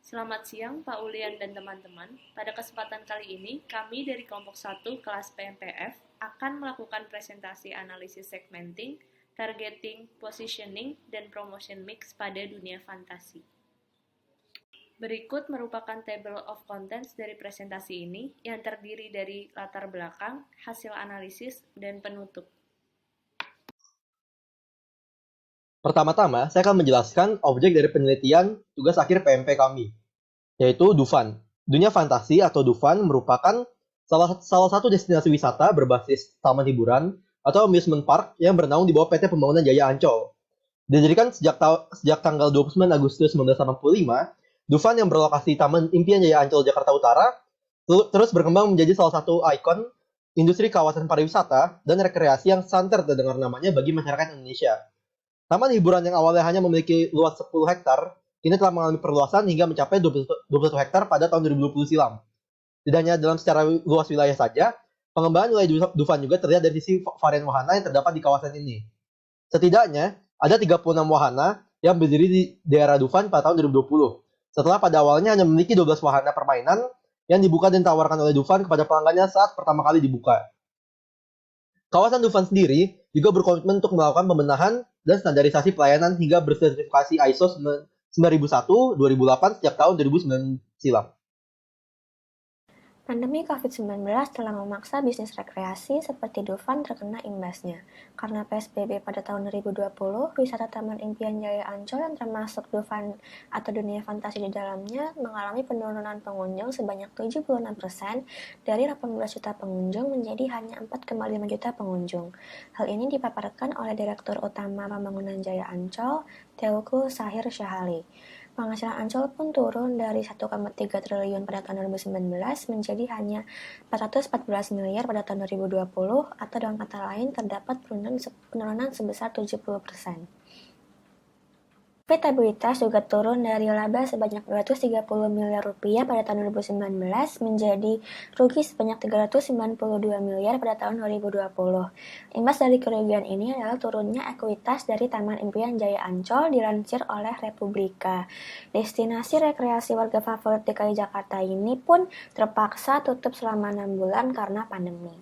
Selamat siang Pak Ulian dan teman-teman. Pada kesempatan kali ini, kami dari kelompok 1 kelas PMPF akan melakukan presentasi analisis segmenting, targeting, positioning, dan promotion mix pada dunia fantasi. Berikut merupakan table of contents dari presentasi ini yang terdiri dari latar belakang, hasil analisis, dan penutup. Pertama-tama, saya akan menjelaskan objek dari penelitian tugas akhir PMP kami, yaitu Dufan. Dunia fantasi atau Dufan merupakan salah satu destinasi wisata berbasis taman hiburan atau amusement park yang bernaung di bawah PT Pembangunan Jaya Ancol. Didirikan sejak tanggal 29 Agustus 1985, Dufan yang berlokasi Taman Impian Jaya Ancol, Jakarta Utara, terus berkembang menjadi salah satu ikon industri kawasan pariwisata dan rekreasi yang santer terdengar namanya bagi masyarakat Indonesia. Taman hiburan yang awalnya hanya memiliki luas 10 hektar, kini telah mengalami perluasan hingga mencapai 21 hektar pada tahun 2020 silam. Tidak hanya dalam secara luas wilayah saja, pengembangan wilayah Dufan juga terlihat dari sisi varian wahana yang terdapat di kawasan ini. Setidaknya, ada 36 wahana yang berdiri di daerah Dufan pada tahun 2020. Setelah pada awalnya hanya memiliki 12 wahana permainan yang dibuka dan ditawarkan oleh Dufan kepada pelanggannya saat pertama kali dibuka. Kawasan Dufan sendiri juga berkomitmen untuk melakukan pembenahan dan standarisasi pelayanan hingga bersertifikasi ISO 9001-2008 sejak tahun 2009 silam. Pandemi COVID-19 telah memaksa bisnis rekreasi seperti Dufan terkena imbasnya. Karena PSBB pada tahun 2020, wisata Taman Impian Jaya Ancol yang termasuk Dufan atau dunia fantasi di dalamnya mengalami penurunan pengunjung sebanyak 76% dari 18 juta pengunjung menjadi hanya 4,5 juta pengunjung. Hal ini dipaparkan oleh Direktur Utama Pembangunan Jaya Ancol, Teuku Sahir Syahali. Penghasilan Ancol pun turun dari 1,3 triliun pada tahun 2019 menjadi hanya 414 miliar pada tahun 2020, atau dengan kata lain terdapat penurunan sebesar 70%. Profitabilitas juga turun dari laba sebanyak 230 miliar rupiah pada tahun 2019 menjadi rugi sebanyak 392 miliar pada tahun 2020. Imbas dari kerugian ini adalah turunnya ekuitas dari Taman Impian Jaya Ancol dilansir oleh Republika. Destinasi rekreasi warga favorit DKI Jakarta ini pun terpaksa tutup selama 6 bulan karena pandemi.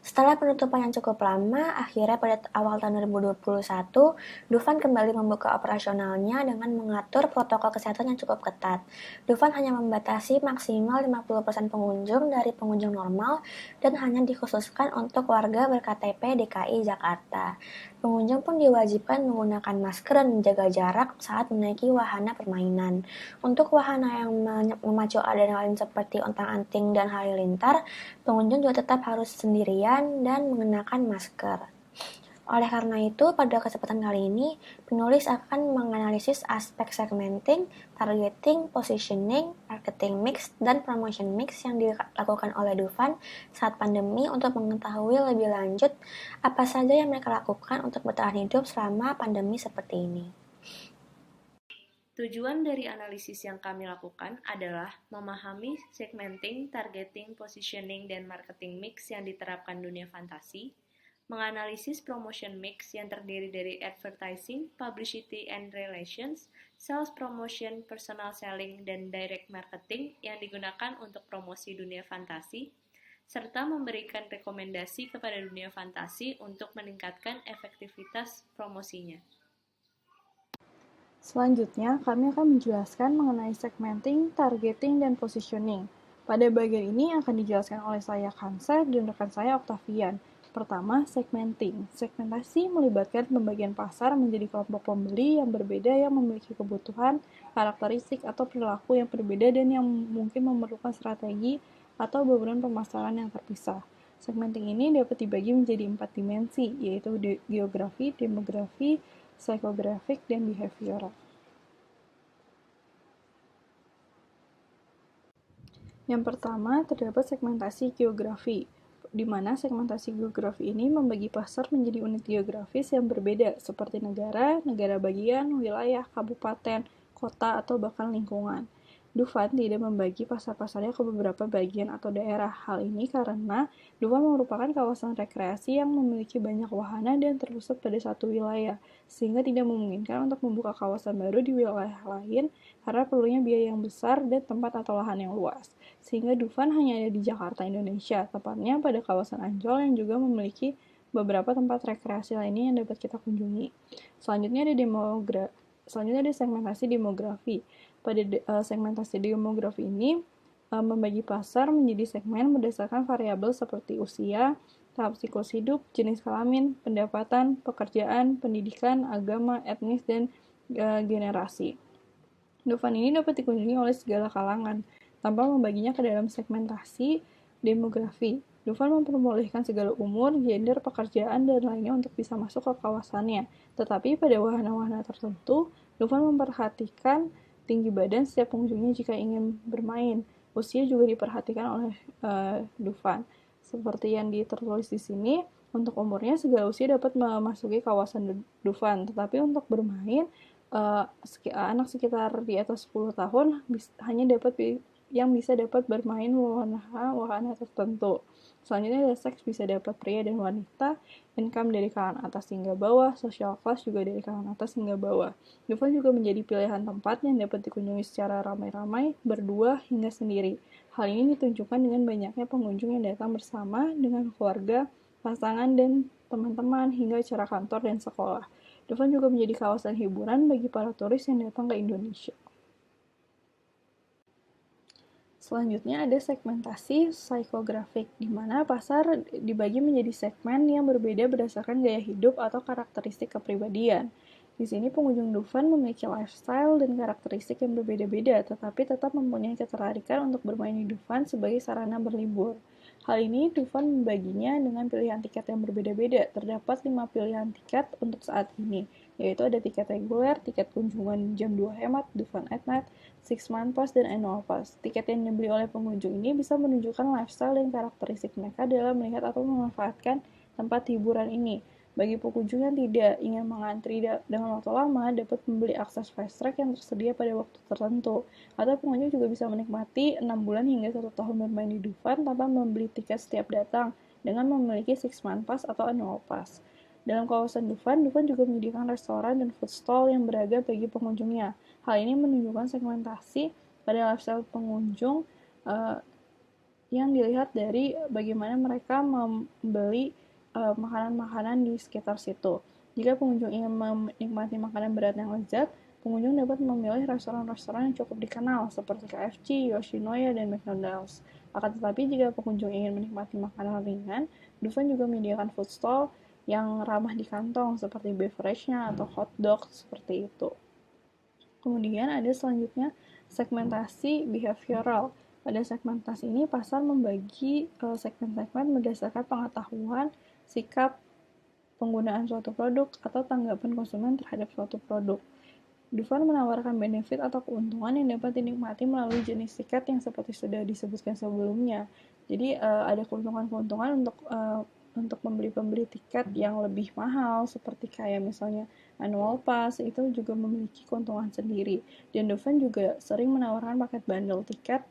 Setelah penutupan yang cukup lama, akhirnya pada awal tahun 2021, Dufan kembali membuka operasionalnya dengan mengatur protokol kesehatan yang cukup ketat. Dufan hanya membatasi maksimal 50% pengunjung dari pengunjung normal dan hanya dikhususkan untuk warga ber-KTP DKI Jakarta. Pengunjung pun diwajibkan menggunakan masker dan menjaga jarak saat menaiki wahana permainan. Untuk wahana yang memacu adrenalin seperti ontang-anting dan halilintar, pengunjung juga tetap harus sendirian dan mengenakan masker. Oleh karena itu, pada kesempatan kali ini, penulis akan menganalisis aspek segmenting, targeting, positioning, marketing mix, dan promotion mix yang dilakukan oleh Dufan saat pandemi untuk mengetahui lebih lanjut apa saja yang mereka lakukan untuk bertahan hidup selama pandemi seperti ini. Tujuan dari analisis yang kami lakukan adalah memahami segmenting, targeting, positioning, dan marketing mix yang diterapkan dunia fantasi, menganalisis promotion mix yang terdiri dari advertising, publicity and relations, sales promotion, personal selling, dan direct marketing yang digunakan untuk promosi dunia fantasi, serta memberikan rekomendasi kepada dunia fantasi untuk meningkatkan efektivitas promosinya. Selanjutnya, kami akan menjelaskan mengenai segmenting, targeting, dan positioning. Pada bagian ini akan dijelaskan oleh saya Kanser dan rekan saya Octavian. Pertama, segmenting. Segmentasi melibatkan pembagian pasar menjadi kelompok pembeli yang berbeda yang memiliki kebutuhan, karakteristik, atau perilaku yang berbeda dan yang mungkin memerlukan strategi atau beberapa pemasaran yang terpisah. Segmenting ini dapat dibagi menjadi 4 dimensi, yaitu geografi, demografi, psikografik, dan behavioral. Yang pertama, terdapat segmentasi geografi, di mana segmentasi geografi ini membagi pasar menjadi unit geografis yang berbeda, seperti negara, negara bagian, wilayah, kabupaten, kota, atau bahkan lingkungan. Dufan tidak membagi pasar-pasarnya ke beberapa bagian atau daerah. Hal ini karena Dufan merupakan kawasan rekreasi yang memiliki banyak wahana dan terpusat pada satu wilayah, sehingga tidak memungkinkan untuk membuka kawasan baru di wilayah lain karena perlunya biaya yang besar dan tempat atau lahan yang luas. Sehingga Dufan hanya ada di Jakarta, Indonesia, tepatnya pada kawasan Ancol yang juga memiliki beberapa tempat rekreasi lainnya yang dapat kita kunjungi. Selanjutnya ada segmentasi demografi. Pada segmentasi demografi ini membagi pasar menjadi segmen berdasarkan variabel seperti usia, tahap siklus hidup, jenis kelamin, pendapatan, pekerjaan, pendidikan, agama, etnis, dan generasi. Dufan ini dapat dikunjungi oleh segala kalangan tanpa membaginya ke dalam segmentasi demografi. Dufan memperbolehkan segala umur, gender, pekerjaan, dan lainnya untuk bisa masuk ke kawasannya. Tetapi pada wahana-wahana tertentu, Dufan memperhatikan tinggi badan setiap pengunjungnya jika ingin bermain. Usia juga diperhatikan oleh Dufan. Seperti yang tertulis di sini, untuk umurnya segala usia dapat memasuki kawasan Dufan. Tetapi untuk bermain, anak sekitar di atas 10 tahun hanya bisa dapat bermain wahana tertentu. Selanjutnya ada seks bisa dapat pria dan wanita, income dari kalangan atas hingga bawah, social class juga dari kalangan atas hingga bawah. Dufan juga menjadi pilihan tempat yang dapat dikunjungi secara ramai-ramai, berdua, hingga sendiri. Hal ini ditunjukkan dengan banyaknya pengunjung yang datang bersama dengan keluarga, pasangan, dan teman-teman hingga acara kantor dan sekolah. Dufan juga menjadi kawasan hiburan bagi para turis yang datang ke Indonesia. Selanjutnya ada segmentasi psikografik, di mana pasar dibagi menjadi segmen yang berbeda berdasarkan gaya hidup atau karakteristik kepribadian. Di sini pengunjung Dufan memiliki lifestyle dan karakteristik yang berbeda-beda, tetapi tetap mempunyai ketertarikan untuk bermain di Dufan sebagai sarana berlibur. Hal ini Dufan membaginya dengan pilihan tiket yang berbeda-beda. Terdapat 5 pilihan tiket untuk saat ini, yaitu ada tiket reguler, tiket kunjungan jam 2 hemat, Dufan at Night, 6-month pass, dan annual pass. Tiket yang dibeli oleh pengunjung ini bisa menunjukkan lifestyle dan karakteristik mereka dalam melihat atau memanfaatkan tempat hiburan ini. Bagi pengunjung yang tidak ingin mengantri dengan waktu lama, dapat membeli akses fast track yang tersedia pada waktu tertentu. Atau pengunjung juga bisa menikmati 6 bulan hingga 1 tahun bermain di Dufan tanpa membeli tiket setiap datang, dengan memiliki 6-month pass atau annual pass. Dalam kawasan Dufan juga menyediakan restoran dan food stall yang beragam bagi pengunjungnya. Hal ini menunjukkan segmentasi pada lifestyle pengunjung yang dilihat dari bagaimana mereka membeli makanan-makanan di sekitar situ. Jika pengunjung ingin menikmati makanan berat yang lezat, pengunjung dapat memilih restoran-restoran yang cukup dikenal seperti KFC, Yoshinoya, dan McDonald's. Akan tetapi jika pengunjung ingin menikmati makanan ringan, Dufan juga menyediakan food stall yang ramah di kantong seperti beverage-nya atau hot dog seperti itu. Kemudian ada selanjutnya segmentasi behavioral. Pada segmentasi ini pasar membagi segmen-segmen berdasarkan pengetahuan, sikap penggunaan suatu produk, atau tanggapan konsumen terhadap suatu produk. Dufan menawarkan benefit atau keuntungan yang dapat dinikmati melalui jenis tiket yang seperti sudah disebutkan sebelumnya. Jadi ada keuntungan-keuntungan untuk pembeli tiket yang lebih mahal, seperti kayak misalnya annual pass, itu juga memiliki keuntungan sendiri. Dan Dufan juga sering menawarkan paket bundle tiket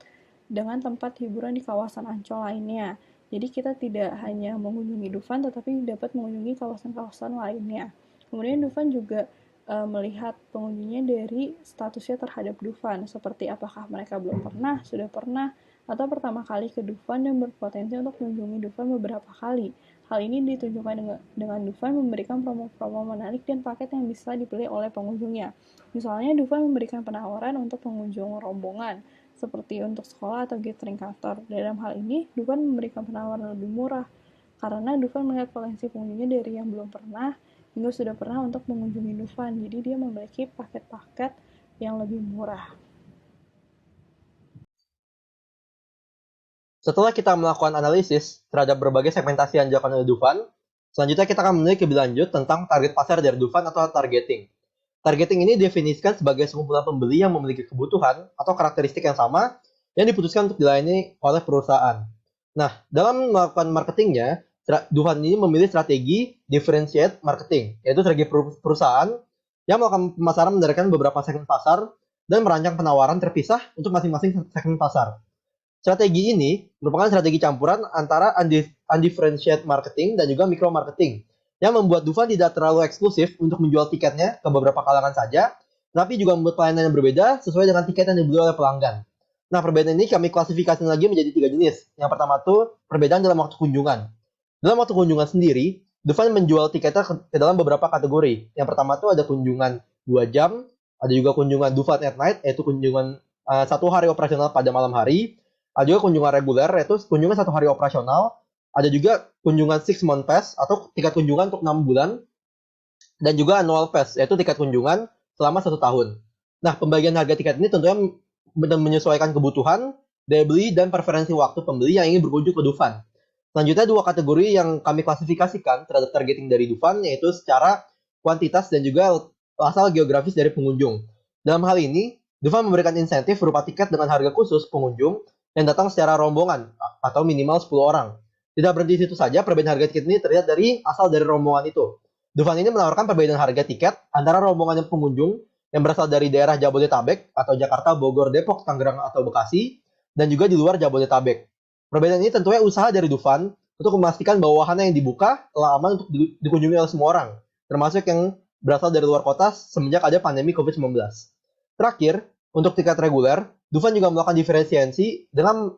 dengan tempat hiburan di kawasan Ancol lainnya. Jadi kita tidak hanya mengunjungi Dufan, tetapi dapat mengunjungi kawasan-kawasan lainnya. Kemudian Dufan juga melihat pengunjungnya dari statusnya terhadap Dufan, seperti apakah mereka belum pernah, sudah pernah, atau pertama kali ke Dufan dan berpotensi untuk mengunjungi Dufan beberapa kali. Hal ini ditunjukkan dengan Dufan memberikan promo-promo menarik dan paket yang bisa dipilih oleh pengunjungnya. Misalnya Dufan memberikan penawaran untuk pengunjung rombongan, seperti untuk sekolah atau gathering kantor. Dalam hal ini, Dufan memberikan penawaran lebih murah, karena Dufan melihat potensi pengunjungnya dari yang belum pernah hingga sudah pernah untuk mengunjungi Dufan. Jadi dia memiliki paket-paket yang lebih murah. Setelah kita melakukan analisis terhadap berbagai segmentasi yang dilakukan oleh Dufan, selanjutnya kita akan menulis lebih lanjut tentang target pasar dari Dufan atau targeting. Targeting ini didefinisikan sebagai sekumpulan pembeli yang memiliki kebutuhan atau karakteristik yang sama yang diputuskan untuk dilayani oleh perusahaan. Nah, dalam melakukan marketingnya, Dufan ini memilih strategi differentiate marketing, yaitu strategi perusahaan yang melakukan pemasaran mendapatkan beberapa segmen pasar dan merancang penawaran terpisah untuk masing-masing segmen pasar. Strategi ini merupakan strategi campuran antara undifferentiated marketing dan juga micro marketing yang membuat Dufan tidak terlalu eksklusif untuk menjual tiketnya ke beberapa kalangan saja, tapi juga membuat pelayanan yang berbeda sesuai dengan tiket yang dibeli oleh pelanggan. Nah, perbedaan ini kami klasifikasi lagi menjadi 3 jenis. Yang pertama tuh perbedaan dalam waktu kunjungan. Dalam waktu kunjungan sendiri, Dufan menjual tiketnya ke dalam beberapa kategori. Yang pertama tuh ada kunjungan 2 jam, ada juga kunjungan Dufan at night, yaitu kunjungan 1 hari operasional pada malam hari. Ada juga kunjungan reguler, yaitu kunjungan 1 hari operasional. Ada juga kunjungan 6 month pass, atau tiket kunjungan untuk 6 bulan. Dan juga annual pass, yaitu tiket kunjungan selama 1 tahun. Nah, pembagian harga tiket ini tentunya menyesuaikan kebutuhan, daya beli, dan preferensi waktu pembeli yang ingin berkunjung ke Dufan. Selanjutnya, 2 kategori yang kami klasifikasikan terhadap targeting dari Dufan, yaitu secara kuantitas dan juga asal geografis dari pengunjung. Dalam hal ini, Dufan memberikan insentif berupa tiket dengan harga khusus pengunjung yang datang secara rombongan atau minimal 10 orang. Tidak berhenti di situ saja, perbedaan harga tiket ini terlihat dari asal dari rombongan itu. Dufan ini menawarkan perbedaan harga tiket antara rombongan pengunjung yang berasal dari daerah Jabodetabek atau Jakarta, Bogor, Depok, Tangerang, atau Bekasi, dan juga di luar Jabodetabek. Perbedaan ini tentunya usaha dari Dufan untuk memastikan bahwa wahana yang dibuka telah aman untuk dikunjungi oleh semua orang, termasuk yang berasal dari luar kota semenjak ada pandemi COVID-19. Terakhir, untuk tiket reguler, Dufan juga melakukan diferensiasi dengan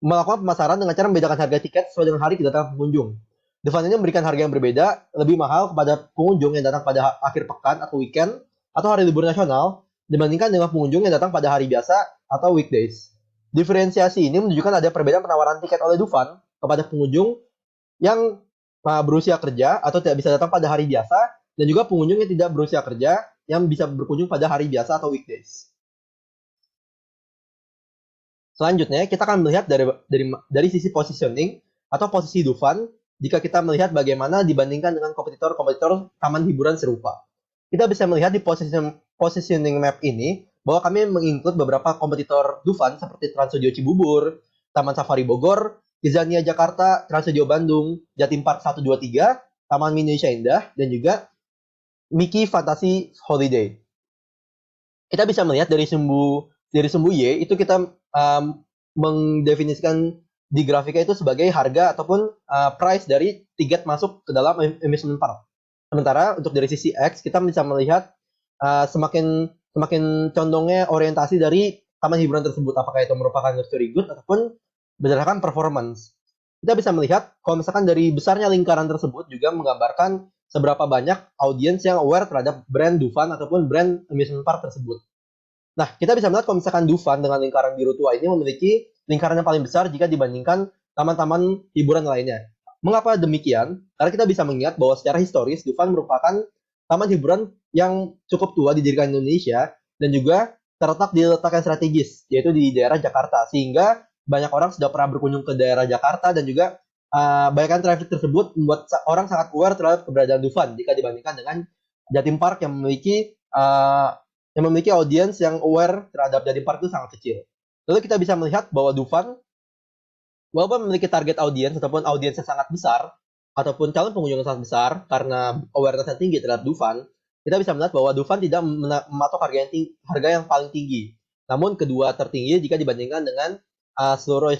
melakukan pemasaran dengan cara membedakan harga tiket sesuai dengan hari kedatangan pengunjung. Dufan ini memberikan harga yang berbeda, lebih mahal kepada pengunjung yang datang pada akhir pekan atau weekend, atau hari libur nasional, dibandingkan dengan pengunjung yang datang pada hari biasa atau weekdays. Diferensiasi ini menunjukkan ada perbedaan penawaran tiket oleh Dufan kepada pengunjung yang berusia kerja atau tidak bisa datang pada hari biasa, dan juga pengunjung yang tidak berusia kerja yang bisa berkunjung pada hari biasa atau weekdays. Selanjutnya, kita akan melihat dari sisi positioning atau posisi Dufan jika kita melihat bagaimana dibandingkan dengan kompetitor-kompetitor taman hiburan serupa. Kita bisa melihat di positioning map ini bahwa kami menginclude beberapa kompetitor Dufan seperti Trans Studio Cibubur, Taman Safari Bogor, Kizania Jakarta, Trans Studio Bandung, Jatim Park 123, Taman Mini Indonesia Indah, dan juga Mickey Fantasy Holiday. Kita bisa melihat dari sumbu Y itu kita mendefinisikan di grafiknya itu sebagai harga ataupun price dari tiket masuk ke dalam amusement park. Sementara untuk dari sisi X kita bisa melihat semakin condongnya orientasi dari taman hiburan tersebut, apakah itu merupakan luxury good ataupun berdasarkan performance. Kita bisa melihat kalau misalkan dari besarnya lingkaran tersebut juga menggambarkan seberapa banyak audiens yang aware terhadap brand Dufan ataupun brand amusement park tersebut. Nah, kita bisa melihat kalau misalkan Dufan dengan lingkaran biru tua ini memiliki lingkaran yang paling besar jika dibandingkan taman-taman hiburan lainnya. Mengapa demikian? Karena kita bisa mengingat bahwa secara historis Dufan merupakan taman hiburan yang cukup tua didirikan di Indonesia dan juga terletak di letak yang strategis, yaitu di daerah Jakarta, sehingga banyak orang sudah pernah berkunjung ke daerah Jakarta dan juga banyakkan traffic tersebut membuat orang sangat aware terhadap keberadaan Dufan jika dibandingkan dengan Jatim Park yang memiliki audiens yang aware terhadap Jatim Park itu sangat kecil. Lalu kita bisa melihat bahwa Dufan walaupun memiliki target audiens ataupun audiens yang sangat besar ataupun calon pengunjung yang sangat besar karena awareness yang tinggi terhadap Dufan, kita bisa melihat bahwa Dufan tidak mematok harga yang paling tinggi. Namun kedua tertinggi jika dibandingkan dengan seluruh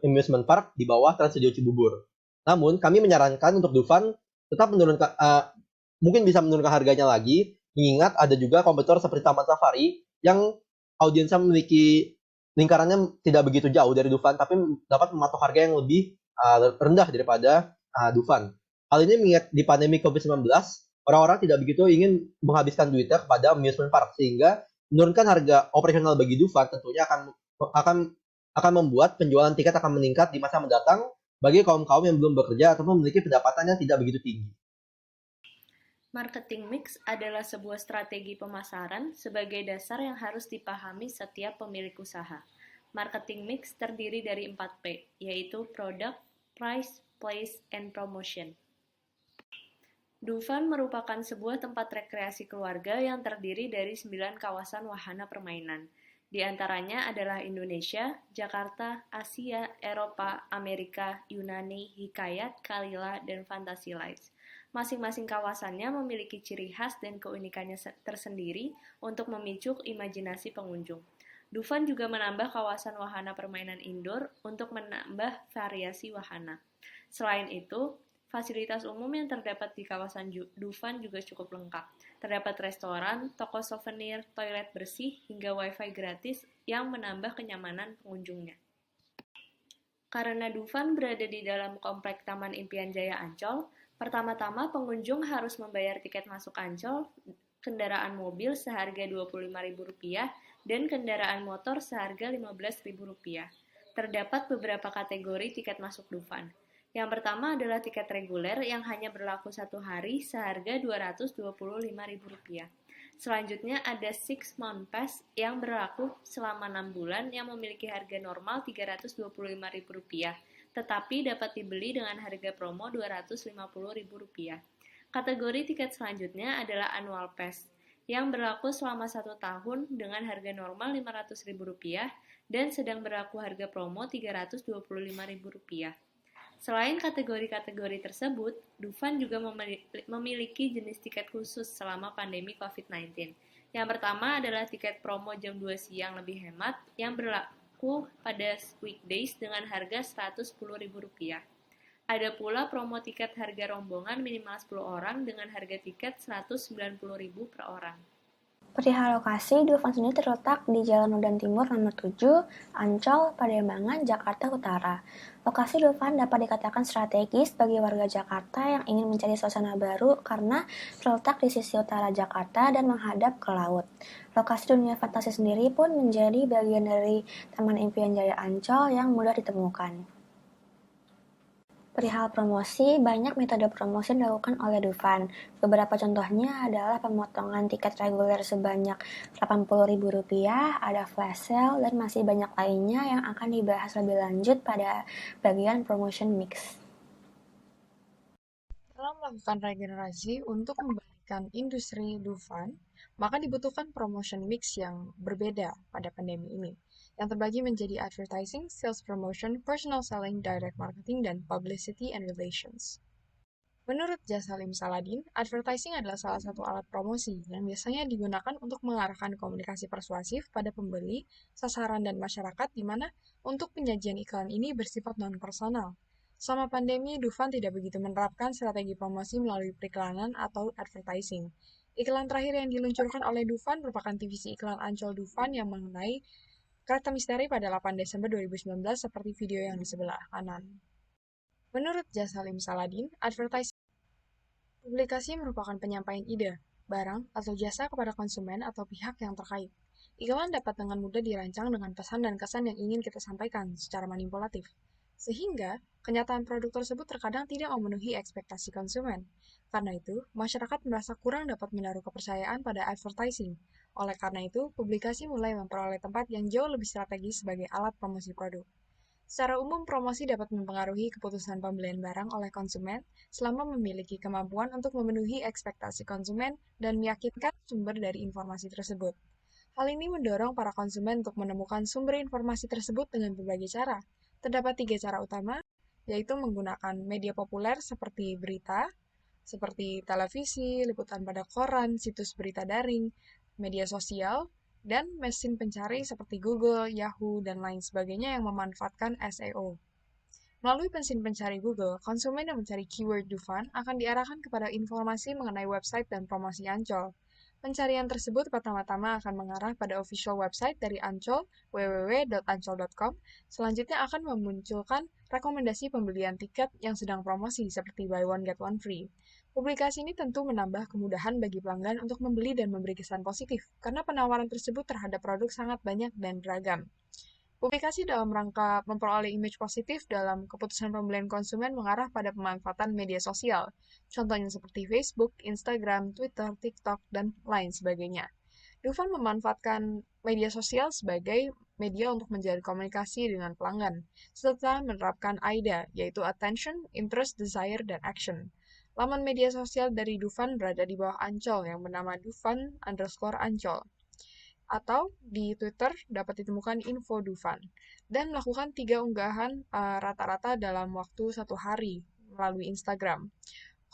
amusement park di bawah Trans Studio Cibubur. Namun kami menyarankan untuk Dufan tetap mungkin bisa menurunkan harganya lagi, mengingat ada juga kompetitor seperti Taman Safari yang audiensnya memiliki lingkarannya tidak begitu jauh dari Dufan, tapi dapat mematok harga yang lebih rendah daripada Dufan. Hal ini mengingat di pandemi COVID-19, orang-orang tidak begitu ingin menghabiskan duitnya kepada amusement park, sehingga menurunkan harga operasional bagi Dufan tentunya akan membuat penjualan tiket akan meningkat di masa mendatang bagi kaum-kaum yang belum bekerja atau memiliki pendapatan yang tidak begitu tinggi. Marketing mix adalah sebuah strategi pemasaran sebagai dasar yang harus dipahami setiap pemilik usaha. Marketing mix terdiri dari 4P, yaitu Product, Price, Place, and Promotion. Dufan merupakan sebuah tempat rekreasi keluarga yang terdiri dari 9 kawasan wahana permainan. Di antaranya adalah Indonesia, Jakarta, Asia, Eropa, Amerika, Yunani, Hikayat, Kalila, dan Fantasy Lights. Masing-masing kawasannya memiliki ciri khas dan keunikannya tersendiri untuk memicu imajinasi pengunjung. Dufan juga menambah kawasan wahana permainan indoor untuk menambah variasi wahana. Selain itu, fasilitas umum yang terdapat di kawasan Dufan juga cukup lengkap. Terdapat restoran, toko souvenir, toilet bersih, hingga wifi gratis yang menambah kenyamanan pengunjungnya. Karena Dufan berada di dalam komplek Taman Impian Jaya Ancol, pertama-tama pengunjung harus membayar tiket masuk Ancol, kendaraan mobil seharga Rp25.000 dan kendaraan motor seharga Rp15.000. Terdapat beberapa kategori tiket masuk Dufan. Yang pertama adalah tiket reguler yang hanya berlaku 1 hari seharga Rp225.000. Selanjutnya ada Six Month Pass yang berlaku selama 6 bulan yang memiliki harga normal Rp325.000, tetapi dapat dibeli dengan harga promo Rp250.000. Kategori tiket selanjutnya adalah Annual Pass yang berlaku selama 1 tahun dengan harga normal Rp500.000 dan sedang berlaku harga promo Rp325.000. Selain kategori-kategori tersebut, Dufan juga memiliki jenis tiket khusus selama pandemi COVID-19. Yang pertama adalah tiket promo jam 2 siang lebih hemat yang berlaku pada weekdays dengan harga Rp110.000. Ada pula promo tiket harga rombongan minimal 10 orang dengan harga tiket Rp190.000 per orang. Perihal lokasi, Dufan sendiri terletak di Jalan Udan Timur nomor 7, Ancol, Pademangan, Jakarta Utara. Lokasi Dufan dapat dikatakan strategis bagi warga Jakarta yang ingin mencari suasana baru karena terletak di sisi utara Jakarta dan menghadap ke laut. Lokasi dunia fantasi sendiri pun menjadi bagian dari Taman Impian Jaya Ancol yang mudah ditemukan. Perihal promosi, banyak metode promosi dilakukan oleh Dufan. Beberapa contohnya adalah pemotongan tiket reguler sebanyak Rp80.000, ada flash sale, dan masih banyak lainnya yang akan dibahas lebih lanjut pada bagian promotion mix. Dalam melakukan regenerasi untuk membalikan industri Dufan, maka dibutuhkan promotion mix yang berbeda pada pandemi ini, yang terbagi menjadi advertising, sales promotion, personal selling, direct marketing, dan publicity and relations. Menurut Jasalim Saladin, advertising adalah salah satu alat promosi yang biasanya digunakan untuk mengarahkan komunikasi persuasif pada pembeli, sasaran, dan masyarakat di mana untuk penyajian iklan ini bersifat non-personal. Selama pandemi, Dufan tidak begitu menerapkan strategi promosi melalui periklanan atau advertising. Iklan terakhir yang diluncurkan oleh Dufan merupakan divisi iklan Ancol Dufan yang mengenai Kereta Misteri pada 8 Desember 2019 seperti video yang di sebelah kanan. Menurut Jasalim Saladin, advertising publikasi merupakan penyampaian ide, barang, atau jasa kepada konsumen atau pihak yang terkait. Iklan dapat dengan mudah dirancang dengan pesan dan kesan yang ingin kita sampaikan secara manipulatif. Sehingga, kenyataan produk tersebut terkadang tidak memenuhi ekspektasi konsumen. Karena itu, masyarakat merasa kurang dapat menaruh kepercayaan pada advertising. Oleh karena itu, publikasi mulai memperoleh tempat yang jauh lebih strategis sebagai alat promosi produk. Secara umum, promosi dapat mempengaruhi keputusan pembelian barang oleh konsumen selama memiliki kemampuan untuk memenuhi ekspektasi konsumen dan meyakinkan sumber dari informasi tersebut. Hal ini mendorong para konsumen untuk menemukan sumber informasi tersebut dengan berbagai cara. Terdapat 3 cara utama, yaitu menggunakan media populer seperti berita, seperti televisi, liputan pada koran, situs berita daring, media sosial, dan mesin pencari seperti Google, Yahoo, dan lain sebagainya yang memanfaatkan SEO. Melalui mesin pencari Google, konsumen yang mencari keyword Dufan akan diarahkan kepada informasi mengenai website dan promosi Ancol. Pencarian tersebut pertama-tama akan mengarah pada official website dari Ancol, www.ancol.com. Selanjutnya akan memunculkan rekomendasi pembelian tiket yang sedang promosi seperti buy one get one free. Publikasi ini tentu menambah kemudahan bagi pelanggan untuk membeli dan memberi kesan positif, karena penawaran tersebut terhadap produk sangat banyak dan beragam. Publikasi dalam rangka memperoleh image positif dalam keputusan pembelian konsumen mengarah pada pemanfaatan media sosial, contohnya seperti Facebook, Instagram, Twitter, TikTok, dan lain sebagainya. Dufan memanfaatkan media sosial sebagai media untuk menjalin komunikasi dengan pelanggan, serta menerapkan AIDA, yaitu Attention, Interest, Desire, dan Action. Laman media sosial dari Dufan berada di bawah Ancol yang bernama Dufan_Ancol. Atau di Twitter dapat ditemukan info Dufan dan melakukan 3 unggahan rata-rata dalam waktu 1 hari melalui Instagram.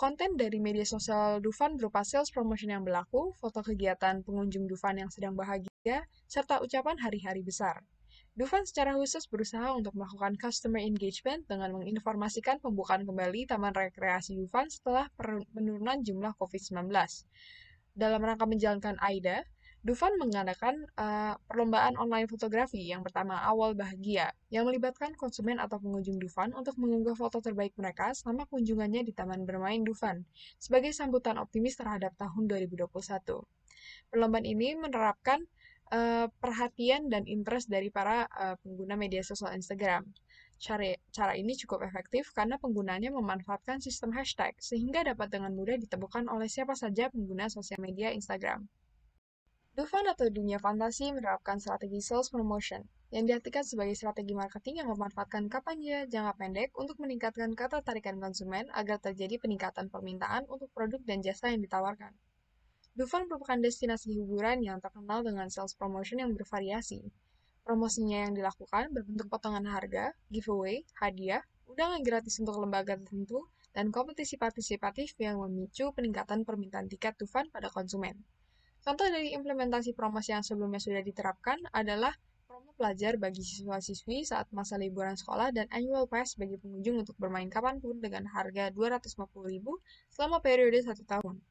Konten dari media sosial Dufan berupa sales promotion yang berlaku, foto kegiatan pengunjung Dufan yang sedang bahagia, serta ucapan hari-hari besar. Dufan secara khusus berusaha untuk melakukan customer engagement dengan menginformasikan pembukaan kembali taman rekreasi Dufan setelah penurunan jumlah COVID-19. Dalam rangka menjalankan AIDA, Dufan mengadakan perlombaan online fotografi yang pertama awal bahagia, yang melibatkan konsumen atau pengunjung Dufan untuk mengunggah foto terbaik mereka selama kunjungannya di Taman Bermain Dufan, sebagai sambutan optimis terhadap tahun 2021. Perlombaan ini menerapkan perhatian dan interest dari para pengguna media sosial Instagram. Cara ini cukup efektif karena penggunanya memanfaatkan sistem hashtag, sehingga dapat dengan mudah ditemukan oleh siapa saja pengguna sosial media Instagram. Dufan atau dunia fantasi menerapkan strategi sales promotion, yang diartikan sebagai strategi marketing yang memanfaatkan kampanye jangka pendek untuk meningkatkan ketertarikan konsumen agar terjadi peningkatan permintaan untuk produk dan jasa yang ditawarkan. Dufan merupakan destinasi hiburan yang terkenal dengan sales promotion yang bervariasi. Promosinya yang dilakukan berbentuk potongan harga, giveaway, hadiah, undangan gratis untuk lembaga tertentu, dan kompetisi partisipatif yang memicu peningkatan permintaan tiket Dufan pada konsumen. Contoh dari implementasi promosi yang sebelumnya sudah diterapkan adalah promo pelajar bagi siswa-siswi saat masa liburan sekolah dan annual pass bagi pengunjung untuk bermain kapanpun dengan harga Rp250.000 selama periode 1 tahun.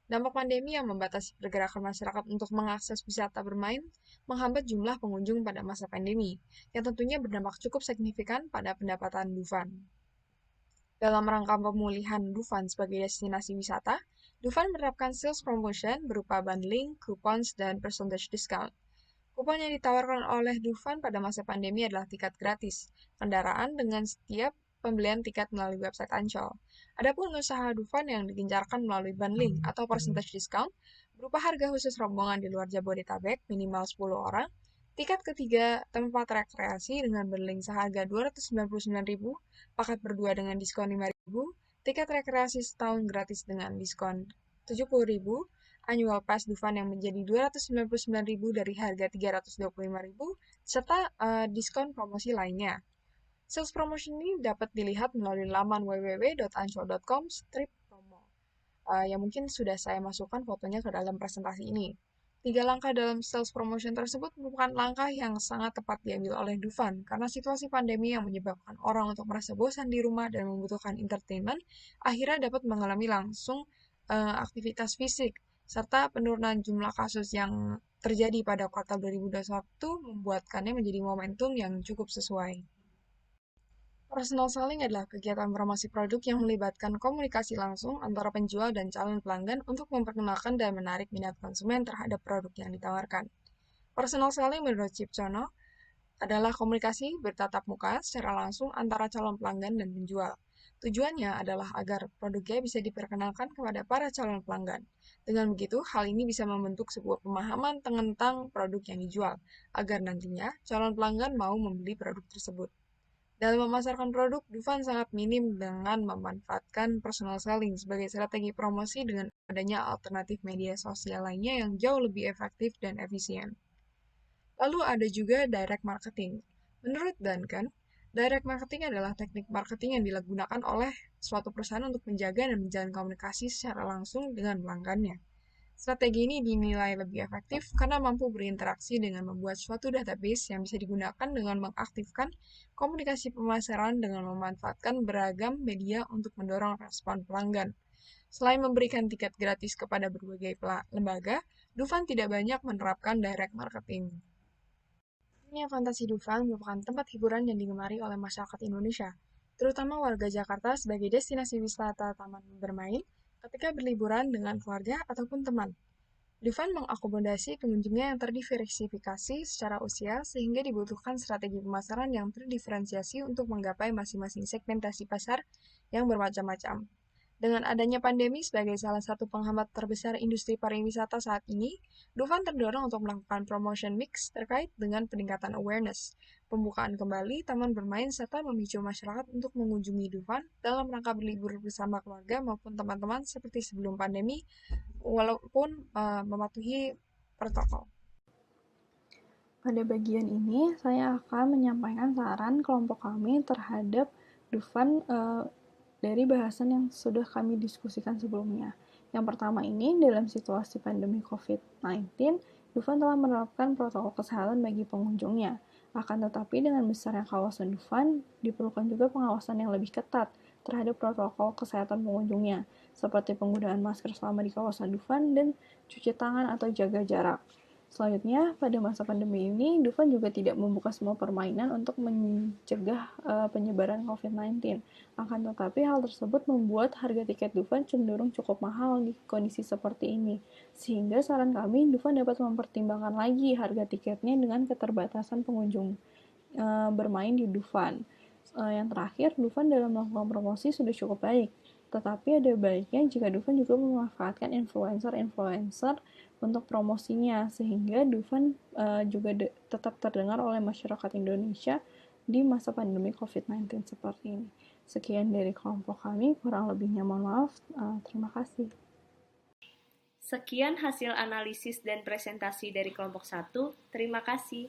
Dampak pandemi yang membatasi pergerakan masyarakat untuk mengakses wisata bermain menghambat jumlah pengunjung pada masa pandemi, yang tentunya berdampak cukup signifikan pada pendapatan Dufan. Dalam rangka pemulihan Dufan sebagai destinasi wisata, Dufan menerapkan sales promotion berupa bundling, coupons, dan percentage discount. Kupon yang ditawarkan oleh Dufan pada masa pandemi adalah tiket gratis, kendaraan dengan setiap pembelian tiket melalui website Ancol. Adapun usaha Dufan yang digencarkan melalui bundling atau percentage discount berupa harga khusus rombongan di luar Jabodetabek minimal 10 orang, tiket ketiga tempat rekreasi dengan bundling seharga Rp299.000, paket berdua dengan diskon Rp5.000, tiket rekreasi setahun gratis dengan diskon Rp70.000, annual pass Dufan yang menjadi Rp299.000 dari harga Rp325.000, serta diskon promosi lainnya. Sales promotion ini dapat dilihat melalui laman www.ancol.com/promo, yang mungkin sudah saya masukkan fotonya ke dalam presentasi ini. 3 langkah dalam sales promotion tersebut merupakan langkah yang sangat tepat diambil oleh Dufan karena situasi pandemi yang menyebabkan orang untuk merasa bosan di rumah dan membutuhkan entertainment akhirnya dapat mengalami langsung aktivitas fisik, serta penurunan jumlah kasus yang terjadi pada kuartal 2021 membuatkannya menjadi momentum yang cukup sesuai. Personal selling adalah kegiatan promosi produk yang melibatkan komunikasi langsung antara penjual dan calon pelanggan untuk memperkenalkan dan menarik minat konsumen terhadap produk yang ditawarkan. Personal selling menurut Cipcono adalah komunikasi bertatap muka secara langsung antara calon pelanggan dan penjual. Tujuannya adalah agar produknya bisa diperkenalkan kepada para calon pelanggan. Dengan begitu, hal ini bisa membentuk sebuah pemahaman tentang produk yang dijual, agar nantinya calon pelanggan mau membeli produk tersebut. Dalam memasarkan produk, Dufan sangat minim dengan memanfaatkan personal selling sebagai strategi promosi dengan adanya alternatif media sosial lainnya yang jauh lebih efektif dan efisien. Lalu ada juga direct marketing. Menurut Duncan, direct marketing adalah teknik marketing yang digunakan oleh suatu perusahaan untuk menjaga dan menjalin komunikasi secara langsung dengan pelanggannya. Strategi ini dinilai lebih efektif karena mampu berinteraksi dengan membuat suatu database yang bisa digunakan dengan mengaktifkan komunikasi pemasaran dengan memanfaatkan beragam media untuk mendorong respon pelanggan. Selain memberikan tiket gratis kepada berbagai lembaga, Dufan tidak banyak menerapkan direct marketing. Dunia fantasi Dufan merupakan tempat hiburan yang digemari oleh masyarakat Indonesia, terutama warga Jakarta sebagai destinasi wisata taman bermain ketika berliburan dengan keluarga ataupun teman. Dufan mengakomodasi pengunjungnya yang terdiversifikasi secara usia sehingga dibutuhkan strategi pemasaran yang terdiferensiasi untuk menggapai masing-masing segmentasi pasar yang bermacam-macam. Dengan adanya pandemi sebagai salah satu penghambat terbesar industri pariwisata saat ini, Dufan terdorong untuk melakukan promotion mix terkait dengan peningkatan awareness, pembukaan kembali taman bermain serta memicu masyarakat untuk mengunjungi Dufan dalam rangka berlibur bersama keluarga maupun teman-teman seperti sebelum pandemi, walaupun mematuhi protokol. Pada bagian ini, saya akan menyampaikan saran kelompok kami terhadap Dufan dari bahasan yang sudah kami diskusikan sebelumnya. Yang pertama ini, dalam situasi pandemi COVID-19, Dufan telah menerapkan protokol kesehatan bagi pengunjungnya. Akan tetapi dengan besarnya kawasan Dufan, diperlukan juga pengawasan yang lebih ketat terhadap protokol kesehatan pengunjungnya, seperti penggunaan masker selama di kawasan Dufan dan cuci tangan atau jaga jarak. Selanjutnya, pada masa pandemi ini, Dufan juga tidak membuka semua permainan untuk mencegah penyebaran COVID-19. Akan tetapi, hal tersebut membuat harga tiket Dufan cenderung cukup mahal di kondisi seperti ini. Sehingga saran kami, Dufan dapat mempertimbangkan lagi harga tiketnya dengan keterbatasan pengunjung bermain di Dufan. Yang terakhir, Dufan dalam melakukan promosi sudah cukup baik. Tetapi ada baiknya jika Dufan juga memanfaatkan influencer-influencer untuk promosinya, sehingga Dufan juga tetap terdengar oleh masyarakat Indonesia di masa pandemi COVID-19 seperti ini. Sekian dari kelompok kami, kurang lebihnya mohon maaf. Terima kasih. Sekian hasil analisis dan presentasi dari kelompok 1. Terima kasih.